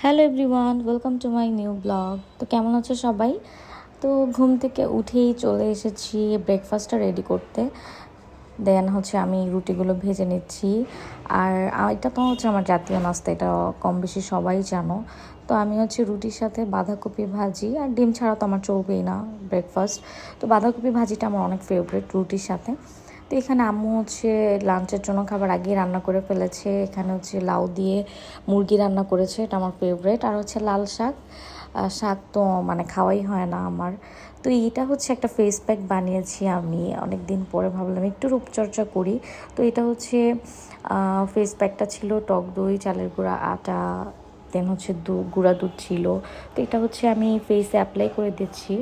Hello everyone, welcome to my new blog. তো কেমন আছো সবাই? তো ঘুম থেকে উঠেই চলে এসেছি ব্রেকফাস্টটা রেডি করতে। দেন আমি রুটিগুলো ভেজে নিচ্ছি। আর এটা তো আমার জাতীয় নাস্তা, এটা কম বেশি সবাই জানো। তো আমি রুটির সাথে বাঁধাকপি ভাজি আর ডিম ছাড়া তো আমার চলবেই না ব্রেকফাস্ট। তো বাঁধাকপি ভাজিটা আমার অনেক ফেভারিট রুটির সাথে। তো এখানে আম্মু লাঞ্চের জন্য খাবার আগেই রান্না করে ফেলেছে। এখানে লাউ দিয়ে মুরগি রান্না করেছে, এটা আমার ফেভারিট। আর লাল শাক। শাক তো খাওয়াই হয় না আমার। তো এইটা একটা ফেস প্যাক বানিয়েছি আমি অনেক দিন পরে, ভাবলাম একটু রূপচর্চা করি। তো এটা ফেস প্যাকটা ছিল টক দই, চালের গুঁড়া, আটা, দেন গুঁড়া দুধ ছিল। তো এটা আমি ফেসে অ্যাপ্লাই করে দিচ্ছি।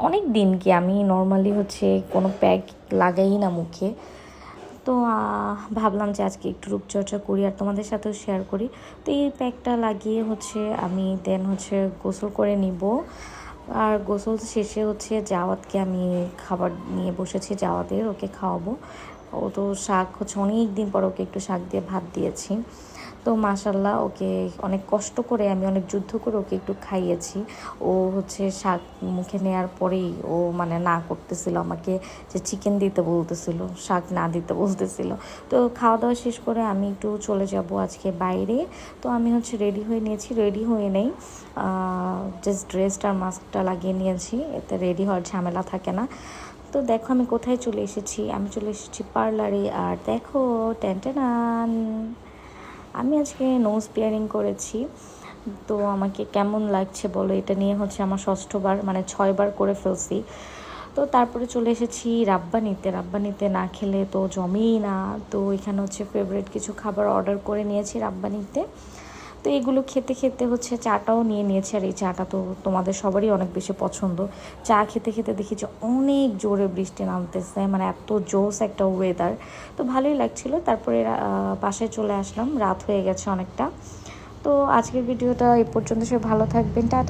অনেক দিন কি আমি নর্মালি কোনো প্যাক লাগাই না মুখে। তো ভাবলাম যে আজকে একটু রূপচর্চা করি আর তোমাদের সাথেও শেয়ার করি। তো এই প্যাকটা লাগিয়ে আমি দেন গোসল করে নিব। আর গোসল শেষে জাওয়াতকে আমি খাবার নিয়ে বসেছি, জাওয়াতের ওকে খাওয়াবো। ও তো শাক অনেক দিন পর ওকে একটু শাক দিয়ে ভাত দিয়েছি। তো মাশাল্লাহ ওকে অনেক কষ্ট করে, আমি অনেক যুদ্ধ করে ওকে একটু খাইয়েছি। ও শাক মুখে নেওয়ার পরেই ও না করতেছিল আমাকে, যে চিকেন দিতে বলতেছিল, শাক না দিতে বলতেছিল। তো খাওয়া দাওয়া শেষ করে আমি একটু চলে যাব আজকে বাইরে। তো আমি রেডি হয়ে নিয়েছি, রেডি হয়ে নেই, জাস্ট ড্রেসটা আর মাস্কটা লাগিয়ে নিয়েছি, এতে রেডি হওয়ার ঝামেলা থাকে না। তো দেখো আমি কোথায় চলে এসেছি, আমি চলে এসেছি পার্লারে। আর দেখো টেনটেনান, আমি আজকে নোজ পিয়ারিং করেছি। তো আমাকে কেমন লাগছে বলো, এটা নিয়ে আমার 6বার 6বার করে ফেলছি। তো তারপরে চলে এসেছি রাব্বানিতে না খেলে তো জমেই না। তো এখানে ফেভারিট কিছু খাবার অর্ডার করে নিয়েছি রাব্বানিতে। তো এগুলো খেতে খেতে চাটাও নিয়ে নিয়েছি। আর এই চাটা তো তোমাদের সবারই অনেক বেশি পছন্দ। চা খেতে খেতে দেখি যে অনেক জোরে বৃষ্টি নামতেছে, এত জোস একটা ওয়েদার। তো ভালোই লাগছিল। তারপরে বাসায় চলে আসলাম, রাত হয়ে গেছে অনেকটা। তো আজকের ভিডিওটা এই পর্যন্ত, সবাই ভালো থাকবেন, টাটা।